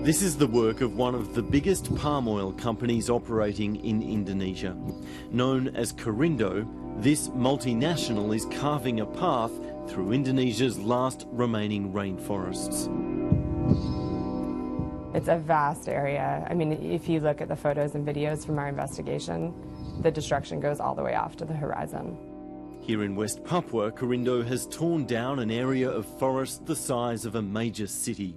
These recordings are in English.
This is the work of one of the biggest palm oil companies operating in Indonesia. Known as Korindo, this multinational is carving a path through Indonesia's last remaining rainforests. It's a vast area. I mean, if you look at the photos and videos from our investigation, the destruction goes all the way off to the horizon. Here in West Papua, Korindo has torn down an area of forest the size of a major city.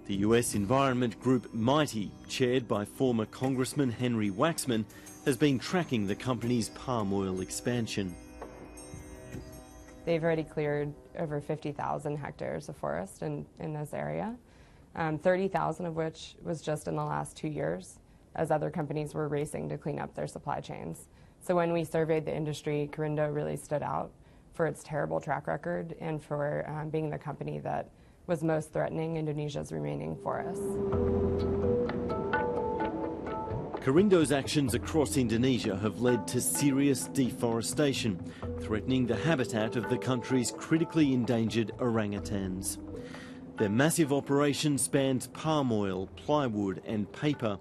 The US environment group Mighty, chaired by former Congressman Henry Waxman, has been tracking the company's palm oil expansion. They've already cleared over 50,000 hectares of forest in this area, 30,000 of which was just in the last 2 years, as other companies were racing to clean up their supply chains. So when we surveyed the industry, Korindo really stood out for its terrible track record and for being the company that was most threatening Indonesia's remaining forests. Korindo's actions across Indonesia have led to serious deforestation, threatening the habitat of the country's critically endangered orangutans. Their massive operation spans palm oil, plywood and paper,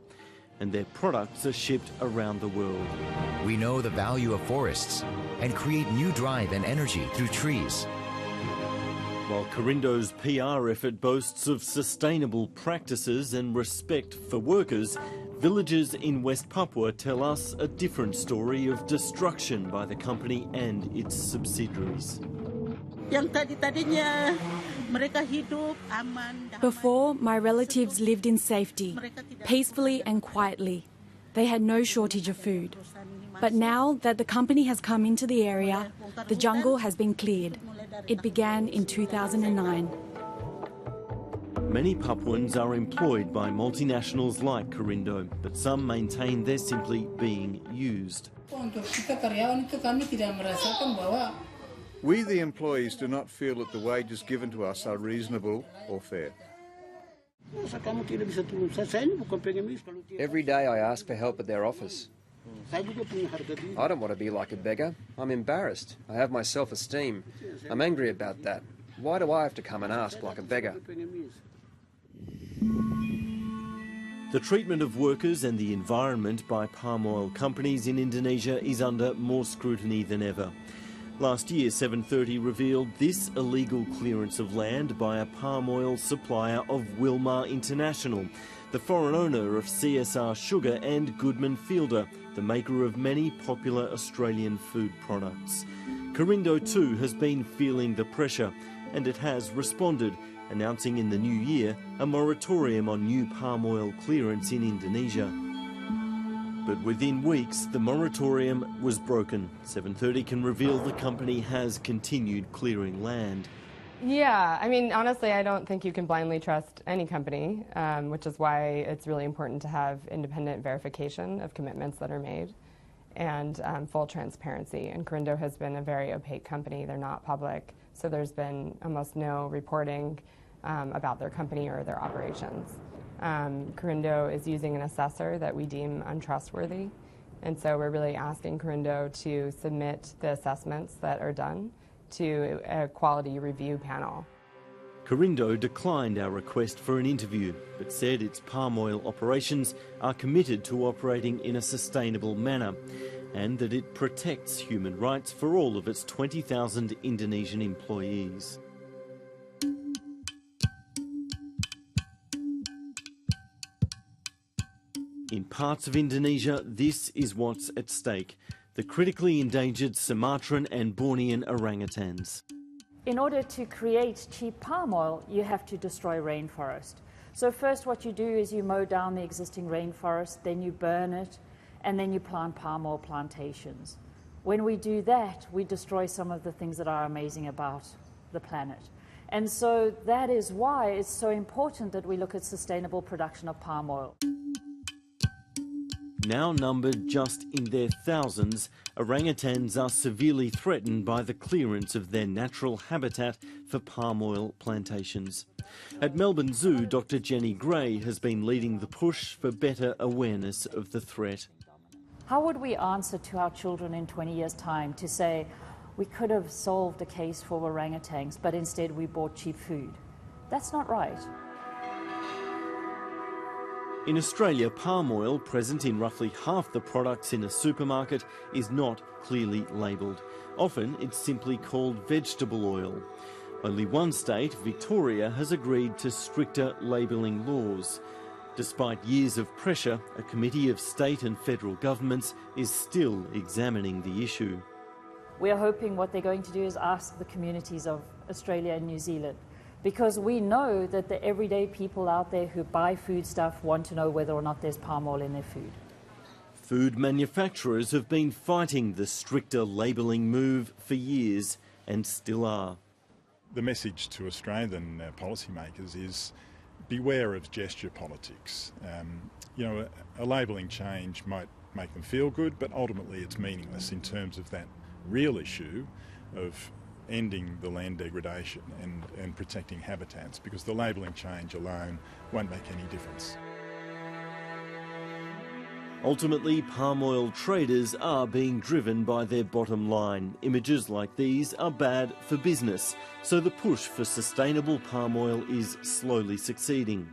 and their products are shipped around the world. We know the value of forests and create new drive and energy through trees. While Korindo's PR effort boasts of sustainable practices and respect for workers, villagers in West Papua tell us a different story of destruction by the company and its subsidiaries. Before, my relatives lived in safety, peacefully and quietly. They had no shortage of food. But now that the company has come into the area, the jungle has been cleared. It began in 2009. Many Papuans are employed by multinationals like Korindo, but some maintain they're simply being used. We, the employees, do not feel that the wages given to us are reasonable or fair. Every day I ask for help at their office. I don't want to be like a beggar. I'm embarrassed. I have my self-esteem. I'm angry about that. Why do I have to come and ask like a beggar? The treatment of workers and the environment by palm oil companies in Indonesia is under more scrutiny than ever. Last year, 730 revealed this illegal clearance of land by a palm oil supplier of Wilmar International, the foreign owner of CSR Sugar and Goodman Fielder, the maker of many popular Australian food products. Korindo too has been feeling the pressure, and it has responded, announcing in the new year a moratorium on new palm oil clearance in Indonesia. But within weeks, the moratorium was broken. 730 can reveal the company has continued clearing land. Yeah, I mean, honestly, I don't think you can blindly trust any company, which is why it's really important to have independent verification of commitments that are made and full transparency. And Korindo has been a very opaque company. They're not public, so there's been almost no reporting about their company or their operations. Korindo is using an assessor that we deem untrustworthy, and so we're really asking Korindo to submit the assessments that are done to a quality review panel. Korindo declined our request for an interview, but said its palm oil operations are committed to operating in a sustainable manner and that it protects human rights for all of its 20,000 Indonesian employees. In parts of Indonesia, this is what's at stake: the critically endangered Sumatran and Bornean orangutans. In order to create cheap palm oil, you have to destroy rainforest. So first what you do is you mow down the existing rainforest, then you burn it, and then you plant palm oil plantations. When we do that, we destroy some of the things that are amazing about the planet. And so that is why it's so important that we look at sustainable production of palm oil. Now numbered just in their thousands, orangutans are severely threatened by the clearance of their natural habitat for palm oil plantations. At Melbourne Zoo, Dr. Jenny Gray has been leading the push for better awareness of the threat. How would we answer to our children in 20 years' time to say, we could have solved a case for orangutans, but instead we bought cheap food? That's not right. In Australia, palm oil, present in roughly half the products in a supermarket, is not clearly labelled. Often it's simply called vegetable oil. Only one state, Victoria, has agreed to stricter labelling laws. Despite years of pressure, a committee of state and federal governments is still examining the issue. We are hoping what they're going to do is ask the communities of Australia and New Zealand, because we know that the everyday people out there who buy foodstuff want to know whether or not there's palm oil in their food. Food manufacturers have been fighting the stricter labelling move for years and still are. The message to Australian policymakers is beware of gesture politics. A labelling change might make them feel good, but ultimately it's meaningless in terms of that real issue of ending the land degradation and protecting habitats, because the labelling change alone won't make any difference. Ultimately, palm oil traders are being driven by their bottom line. Images like these are bad for business, so the push for sustainable palm oil is slowly succeeding.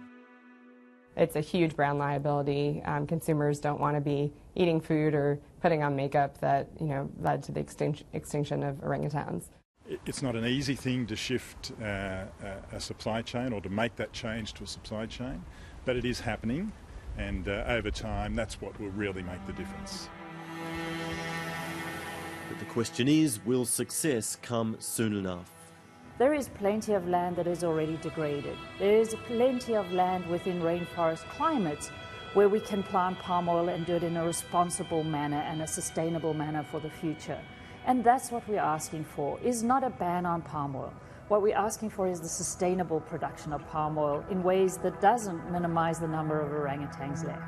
It's a huge brand liability. Consumers don't want to be eating food or putting on makeup that led to the extinction of orangutans. It's not an easy thing to shift a supply chain or to make that change to a supply chain, but it is happening, and over time that's what will really make the difference. But the question is, will success come soon enough? There is plenty of land that is already degraded. There is plenty of land within rainforest climates where we can plant palm oil and do it in a responsible manner and a sustainable manner for the future. And that's what we're asking for, is not a ban on palm oil. What we're asking for is the sustainable production of palm oil in ways that doesn't minimize the number of orangutans left.